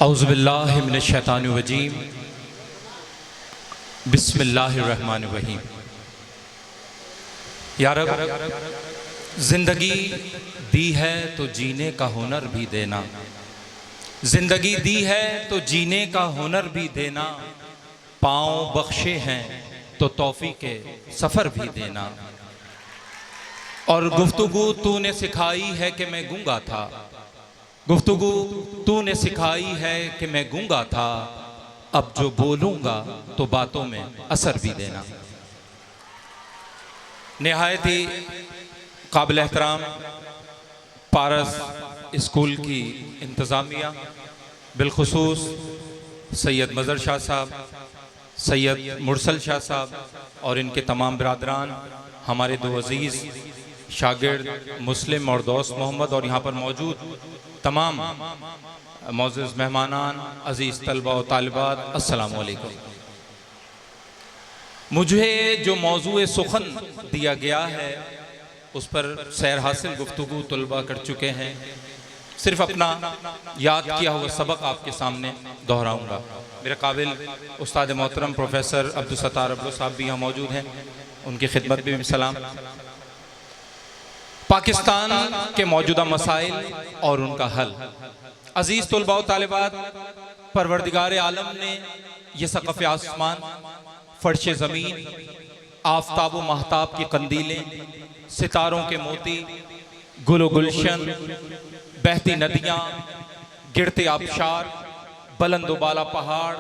औज़ुबिल्लाहि मिनश्शैतानिर्रजीम बिस्मिल्लाहिर्रहमानिर्रहीम। या रब, ज़िंदगी दी है तो जीने का हुनर भी देना, ज़िंदगी दी है तो जीने का हुनर भी देना, पाँव बख्शे हैं तो तौफ़ीक़े सफ़र भी देना। और गुफ्तगू तूने सिखाई है कि मैं गूंगा था, गुफ्तगू तूने सिखाई है कि मैं गूंगा था, अब जो बोलूँगा तो बातों में असर भी देना। निहायत ही काबिल एहतराम पारस स्कूल की इंतज़ामिया, बिलखुसूस सैयद मज़हर शाह साहब, सैयद मुरसल शाह साहब और इनके तमाम बिरादरान, हमारे दो अज़ीज़ शागिर्द मुस्लिम और दोस्त मोहम्मद, और यहाँ पर मौजूद तमाम मौजूद मेहमानान, अज़ीज़ तलबा और तालिबात, अस्सलामु अलैकुम। मुझे जो मौजूए सुखन दिया गया है उस पर सैर हासिल गुफ्तगू तलबा कर चुके हैं। सिर्फ अपना याद किया हुआ सबक आपके सामने दोहराऊंगा। मेरे काबिल उस्ताद मोहतरम प्रोफेसर अब्दुल सत्तार अब्दुल साहब भी यहाँ मौजूद हैं, उनकी खिदमत में भी सलाम। पाकिस्तान के मौजूदा मसाइल और उनका हल। अजीज़ तलबा व तालिबात, परवरदिगार आलम ने यह सक़फ़ आसमान, फ़र्श ज़मीन, आफ़ताब व महताब की कंदीलें, सितारों के मोती, गुल गुलशन, बहती नदियाँ, गिरते आबशार, बुलंद बाला पहाड़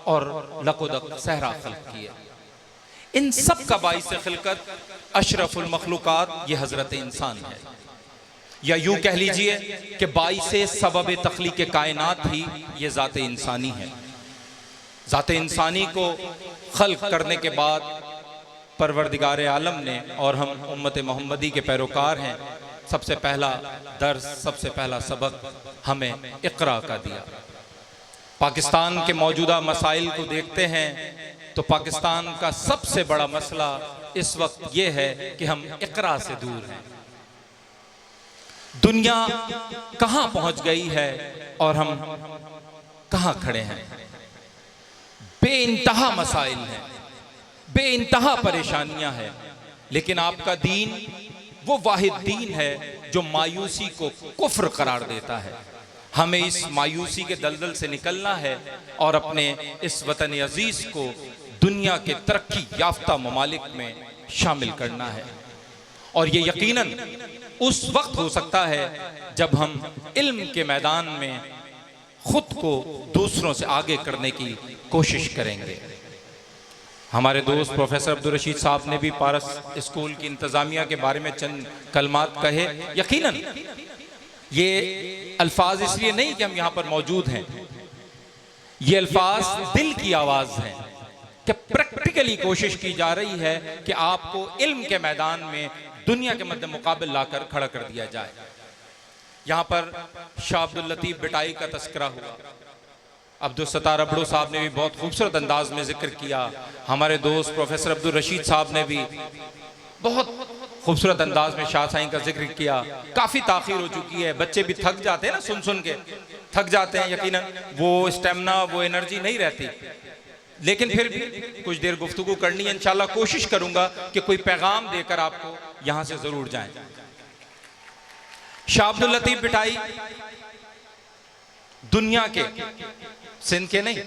और लकोदक सहरा खल्क़ किए। इन सब का बाइस खिलकत अशरफुल मखलूक़ात ये हज़रत इंसान है, या यूं कह लीजिए कि बाइसे सबब तख्लीक़ कायनात ही ये ज़ात इंसानी है। ज़ात इंसानी को खल्क़ करने के बाद परवरदिगार आलम ने, और हम उम्मत मोहम्मदी के पैरोकार हैं, सबसे पहला दर्स, सबसे पहला सबक हमें इक़रा का दिया। पाकिस्तान के मौजूदा मसाइल को देखते हैं तो पाकिस्तान का सबसे बड़ा मसला इस वक्त ये है कि हम इक़रा से दूर हैं। दुनिया कहाँ पहुंच गई है और हम कहाँ खड़े हैं। बेइंतहा मसाइल हैं, बेइंतहा परेशानियां हैं, लेकिन आपका दीन वो वाहिद दीन है जो मायूसी को कुफ्र करार देता है। हमें इस मायूसी के दलदल से निकलना है और अपने इस वतन अजीज को दुनिया के तरक्की याफ्ता ममालिक में शामिल करना है। और ये यकीनन उस वक्त हो सकता है जब हम इल्म के मैदान में खुद को दूसरों से आगे करने की कोशिश करेंगे। हमारे दोस्त प्रोफेसर अब्दुल रशीद साहब ने भी पारस स्कूल की इंतज़ामिया के बारे में चंद कलमात कहे। यकीनन ये अल्फाज इसलिए नहीं कि हम यहाँ पर मौजूद हैं, ये अल्फाज दिल की आवाज़ हैं कि प्रैक्टिकली कोशिश की जा रही है कि आपको इल्म के मैदान में दुनिया के मद्दे मुकाबिल लाकर खड़ा कर दिया जाए। यहाँ पर शाह अब्दुल लतीफ़ बिटाई का तस्करा हुआ, अब्दुल सत्तार अब्दुल साहब ने भी बहुत खूबसूरत अंदाज में जिक्र किया, हमारे दोस्त प्रोफेसर अब्दुल रशीद साहब ने भी बहुत खूबसूरत अंदाज में शाह साईं का जिक्र किया। काफ़ी ताख़ीर हो चुकी है, बच्चे भी थक जाते हैं ना, सुन सुन के थक जाते हैं। यकीनन वो स्टेमिना, वो एनर्जी नहीं रहती, लेकिन फिर भी कुछ देर गुफ्तगू करनी है। इंशाल्लाह कोशिश करूंगा कि कोई पैगाम देकर आपको यहां से जरूर जाएं। शाह अब्दुल लतीफ़ बिटाई दुनिया के, सिंध के नहीं,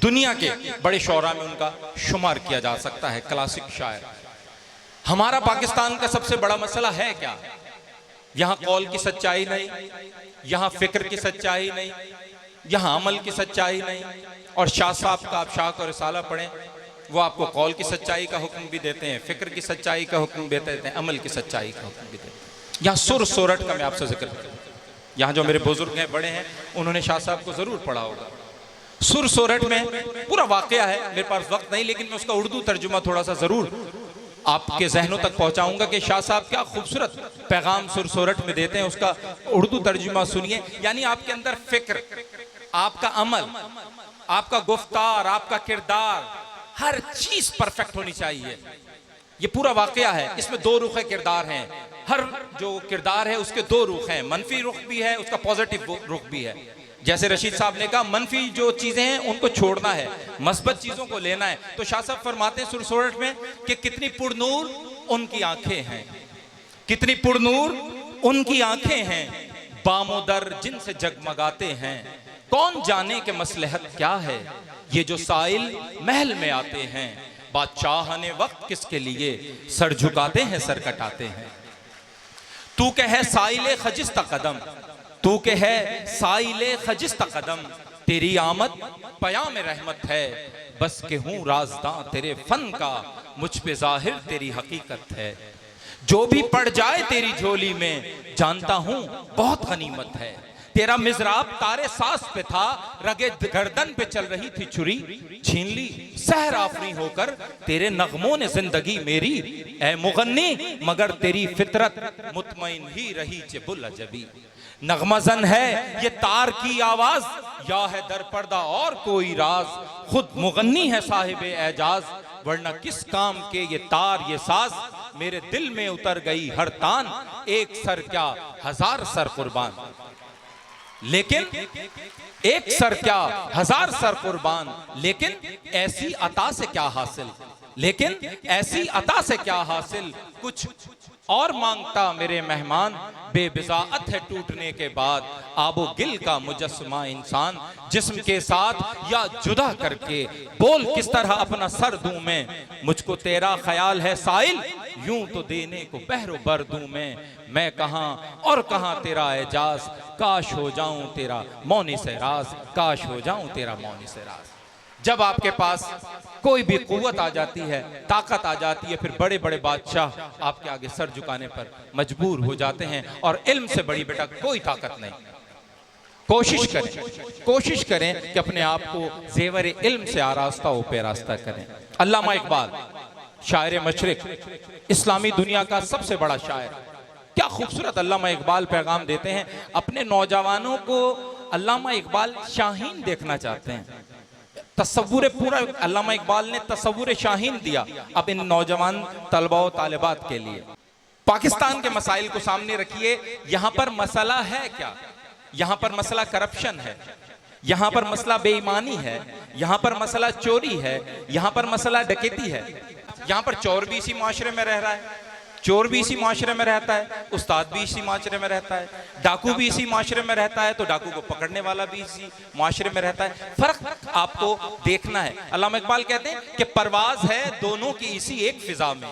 दुनिया के बड़े शौरा में उनका शुमार किया जा सकता है, क्लासिक शायर। हमारा पाकिस्तान का सबसे बड़ा मसला है क्या? यहाँ कौल की सच्चाई नहीं, यहाँ फिक्र की सच्चाई नहीं, यहाँ अमल की सच्चाई नहीं। और शाह साहब का आप शाह का रिसाला पढ़ें, वो आपको कौल की सच्चाई का हुक्म भी देते हैं, फिक्र की सच्चाई का हुक्म भी देते हैं, अमल की सच्चाई का हुक्म भी देते हैं। यहाँ सुर सोरठ का मैं आपसे जिक्र करूँ, यहाँ जो मेरे बुजुर्ग हैं, बड़े हैं, उन्होंने शाह साहब को ज़रूर पढ़ा होगा। सुर सोरठ में पूरा वाक़या है, मेरे पास वक्त नहीं, लेकिन मैं उसका उर्दू तर्जुमा थोड़ा सा ज़रूर आपके जहनों तक पहुँचाऊँगा कि शाह साहब क्या खूबसूरत पैगाम सुर सोरठ में देते हैं। उसका उर्दू तर्जुमा सुनिए। यानी आपके अंदर फ़िक्र, आपका अमल, आपका गुफ्तार, आपका किरदार, हर चीज़ परफेक्ट होनी चाहिए। ये पूरा वाक़या है, इसमें दो रुख किरदार हैं। हर जो किरदार है उसके दो रुख हैं, मनफी रुख भी है, उसका पॉजिटिव रुख भी है। जैसे रशीद साहब ने कहा मनफी जो चीजें हैं उनको छोड़ना है, मस्बत चीजों को लेना है। तो शाह साहब फरमाते हैं सुर सोरठ में कि कितनी पुरनूर उनकी आंखें हैं, कितनी पुरनूर उनकी आंखें हैं, बामोदर जिनसे जगमगाते हैं, कौन जाने के मसलहत क्या है, ये जो साइल महल में आते हैं, बादशाह ने वक्त किसके लिए, सर झुकाते हैं सर कटाते हैं। तू के है साइले खजिस्ता कदम, तू के है साइले खजिस्ता कदम, तेरी आमद पयाम रहमत है, बस के हूँ राज़दां तेरे फन का, मुझ पे जाहिर तेरी हकीकत है। जो भी पड़ जाए तेरी झोली में, जानता हूँ बहुत गनीमत है। तेरा मिज़राब तारे सास पे था, रगे गर्दन पे चल रही थी छुरी, छीन ली सहर आफरी होकर तेरे नगमों ने जिंदगी मेरी। ऐ मुगन्नी मगर तेरी फितरत मुतमईन ही रही चेबुल अजबी। नगमजन है ये तार की आवाज, या है दर पर्दा और कोई राज, खुद मुगन्नी है साहिब एजाज, वरना किस काम के ये तार ये साज, मेरे दिल में उतर गई हर तान, एक सर क्या हजार सर कुर्बान। लेकिन एक सर क्या हजार सर कुर्बान, लेकिन ऐसी अता से क्या हासिल, लेकिन ऐसी अता से क्या हासिल, कुछ और मांगता मेरे मेहमान, बेबिज़ाअत है टूटने के बाद, आबो गिल का मुजस्समा इंसान, जिस्म के साथ या जुदा करके, बोल किस तरह अपना सर दूं मैं, मुझको तेरा ख्याल है साइल, यूं तो देने को बहरो बर दूं मैं कहां और कहां तेरा एजाज, काश हो जाऊं तेरा मौनी से राज, काश हो जाऊं तेरा मौनी से राज। जब आपके पास कोई भी कुव्वत आ जाती है, ताकत आ जाती है, फिर बड़े बड़े बादशाह आपके आगे सर झुकाने पर मजबूर हो जाते हैं। और इल्म से बड़ी बेटा कोई ताकत नहीं। कोशिश करें कि अपने आप को जेवर इल्म से आरास्ता हो पेरास्ता करें। अल्लामा इकबाल शायर मशरिक, इस्लामी दुनिया का सबसे बड़ा शायर, क्या खूबसूरत अल्लामा इकबाल पैगाम देते हैं। अपने नौजवानों को अल्लामा इकबाल शाहीन देखना चाहते हैं। तस्वुर पूरा अल्लामा इकबाल ने तस्वुर शाहीन दिया अब इन नौजवान तलबा और तालिबात के लिए। पाकिस्तान के मसाइल को सामने रखिए। यहाँ पर मसला है क्या? यहाँ पर मसला करप्शन है, यहाँ पर मसला बेईमानी है, यहाँ पर मसला चोरी है, यहाँ पर मसला डकैती है। यहाँ पर चोर भी इसी माशरे में रह रहा है, चोर भी इसी माशरे में रहता है, उस्ताद भी इसी माशरे में रहता है, डाकू भी इसी माशरे में रहता है, तो डाकू को पकड़ने वाला भी इसी माशरे में रहता है। फर्क आपको देखना है। अल्लामा इकबाल कहते हैं कि परवाज है दोनों की इसी एक फिजा में,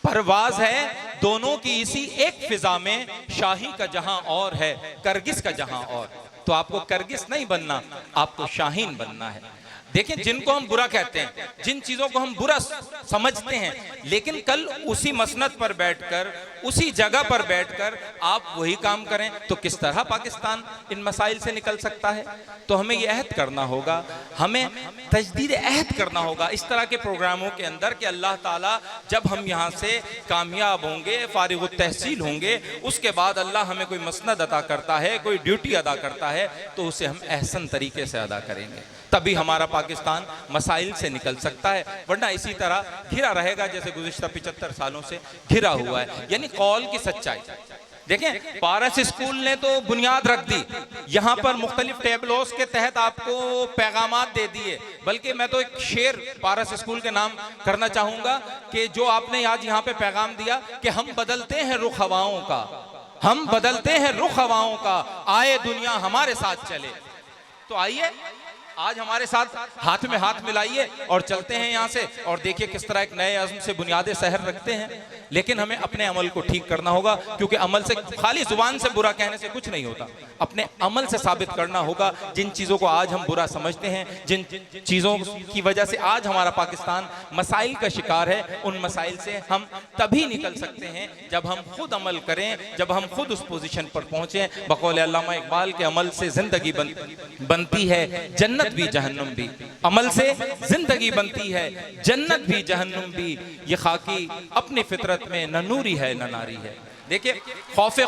परवाज है दोनों की इसी एक फिजा में, शाही का जहां और है करगिस का जहां और। तो आपको करगिस नहीं बनना, आपको शाहीन बनना है। देखिए, जिनको हम बुरा कहते हैं, जिन चीजों को हम बुरा समझते हैं, लेकिन कल उसी मसनद पर बैठकर, उसी जगह पर बैठकर आप वही काम करें तो किस तरह पाकिस्तान इन मसाइल से निकल सकता है। तो हमें यह अहद करना होगा, हमें तजदीद अहद करना होगा इस तरह के प्रोग्रामों के अंदर कि अल्लाह ताला जब हम यहाँ से कामयाब होंगे, फारिग तहसील होंगे, उसके बाद अल्लाह हमें कोई मसनद अदा करता है, कोई ड्यूटी अदा करता है, तो उसे हम एहसन तरीके से अदा करेंगे, तभी हमारा पाकिस्तान मसाइल से निकल सकता है। वरना इसी तरह घिरा रहेगा जैसे गुज़िश्ता 75 सालों से घिरा हुआ है। यानी कौल की सच्चाई। देखें, पारस स्कूल ने तो बुनियाद रख दी, यहाँ पर मुख्तलिफ टेबलोस के तहत आपको पैगामात दे दिए। बल्कि मैं तो एक शेर पारस स्कूल के नाम करना चाहूँगा कि जो आपने आज यहाँ पे पैगाम दिया कि हम बदलते हैं रुख हवाओं का, हम बदलते हैं रुख हवाओं का, आए दुनिया हमारे साथ चले। तो आइए आज हमारे साथ हाथ में हाथ मिलाइए और चलते हैं यहाँ से, और देखिए किस तरह एक नए अज़्म से बुनियादे शहर रखते हैं। लेकिन हमें अपने अमल को ठीक करना होगा, क्योंकि अमल से, खाली जुबान से बुरा कहने से कुछ नहीं होता। अपने अमल से साबित करना होगा जिन चीज़ों को आज हम बुरा समझते हैं, जिन चीज़ों की वजह से आज हमारा पाकिस्तान मसाइल का शिकार है, उन मसाइल से हम तभी निकल सकते हैं जब हम खुद अमल करें, जब हम खुद उस पोजीशन पर पहुँचें। बकौल अल्लामा इकबाल के अमल से ज़िंदगी बनती है, जन्नत भी जहन्नुम भी। अमल से जिंदगी बनती है, जन्नत भी जहन्नुम भी। ये खाकी अपनी फितरत में न नूरी है न नारी है। देखिए, खौफ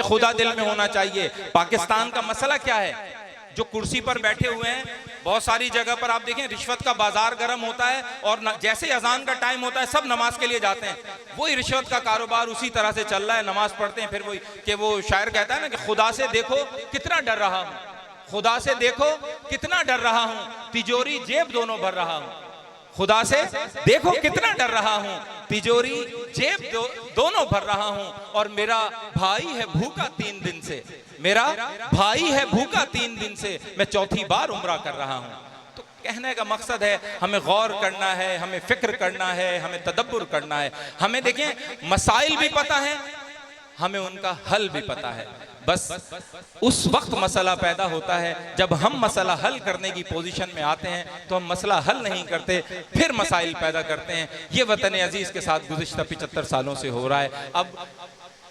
खुदा दिल में होना चाहिए। पाकिस्तान का मसला क्या है? जो कुर्सी पर बैठे हुए हैं, बहुत सारी जगह पर आप देखें रिश्वत का बाजार गर्म होता है और जैसे ही अजान का टाइम होता है सब नमाज के लिए जाते हैं। वही रिश्वत का कारोबार उसी तरह से चल रहा है, नमाज पढ़ते हैं फिर वही कि वो शायर कहता है ना कि खुदा से देखो कितना डर रहा हूं, खुदा से देखो कितना डर रहा हूं, तिजोरी जेब दोनों भर रहा हूं। खुदा से देखो कितना डर रहा हूं, तिजोरी जेब दोनों भर रहा हूं, और मेरा भाई है भूखा 3 दिन से, मेरा भाई है भूखा 3 दिन से, मैं चौथी बार उम्रा कर रहा हूं। तो कहने का मकसद है हमें गौर करना है, हमें फिक्र करना है, हमें तदब्बुर करना है, हमें देखें मसाइल भी पता है, हमें उनका हल भी पता है। बस उस वक्त मसला पैदा होता है जब हम मसला हल करने की पोजीशन में आते हैं तो हम मसला हल नहीं करते, फिर मसाइल पैदा करते हैं। ये वतन अजीज के साथ गुज़िश्ता 75 सालों से हो रहा है। अब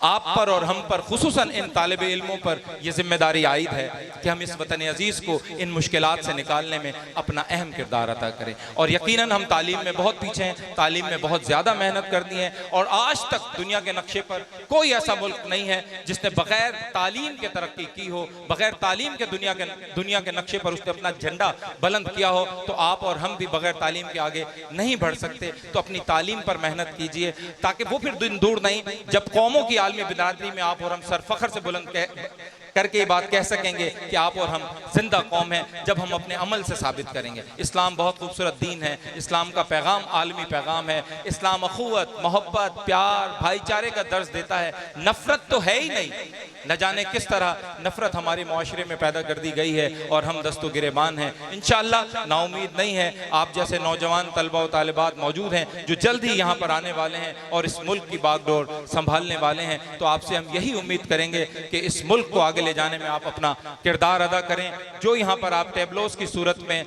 आप पर और हम पर, खुसूसन इन तालिब इल्मों पर यह जिम्मेदारी आयद है कि हम इस वतन अजीज़ को इन मुश्किलात से निकालने में अपना अहम किरदार अदा करें। और यकीनन हम तालीम में बहुत पीछे हैं, तालीम में बहुत ज़्यादा मेहनत करनी है, और आज तक दुनिया के नक्शे पर कोई ऐसा मुल्क नहीं है जिसने बग़ैर तालीम के तरक्की की हो, बग़ैर तालीम के दुनिया के नक्शे पर उसने अपना झंडा बुलंद किया हो। तो आप और हम भी बग़ैर तालीम के आगे नहीं बढ़ सकते। तो अपनी तालीम पर मेहनत कीजिए ताकि वो फिर दिन दूर नहीं जब कौमों की आलमी बिरादरी में आप और हम सर फख्र से बुलंद करके ये बात कह सकेंगे कि आप और हम जिंदा कौम हैं, जब हम अपने अमल से साबित करेंगे। इस्लाम बहुत खूबसूरत दीन है, इस्लाम का पैगाम आलमी पैगाम है। इस्लाम अखुवत, मोहब्बत, प्यार, भाईचारे का दर्ज देता है। नफरत तो है ही नहीं, न जाने किस तरह नफरत हमारे माशरे में पैदा कर दी गई है और हम दस्तो गिरेबान हैं। इंशाअल्लाह नाउमीद नहीं है। आप जैसे नौजवान तलबा और तालिबात मौजूद हैं जो जल्द ही यहाँ पर आने वाले हैं और इस मुल्क की बागडोर संभालने वाले हैं। तो आपसे हम यही उम्मीद करेंगे कि इस मुल्क को आगे ले जाने में आप अपना किरदार अदा करें। जो यहाँ पर आप टेबलोस की सूरत में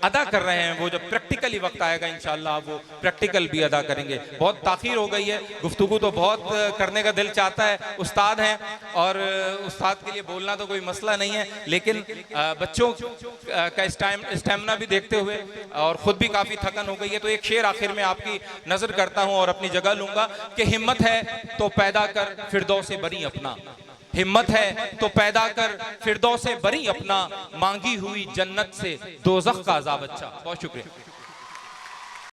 अदा कर रहे हैं वो जब प्रैक्टिकली वक्त आएगा इंशाअल्लाह वो प्रैक्टिकल भी अदा करेंगे। बहुत ताख़ीर हो गई है, गुफ्तगू तो बहुत करने का दिल चाहता है, उस्ताद हैं और उस्ताद के लिए बोलना तो कोई मसला नहीं है, लेकिन बच्चों का स्टैमिना भी देखते हुए और ख़ुद भी काफ़ी थकन हो गई है, तो एक शेर आखिर में आपकी नज़र करता हूँ और अपनी जगह लूँगा कि हिम्मत है तो पैदा कर फिरदौस बरी अपना, हिम्मत है तो पैदा कर फिरदौस बरी अपना, मांगी हुई जन्नत से दोज़ख का अज़ाब अच्छा। बहुत शुक्रिया।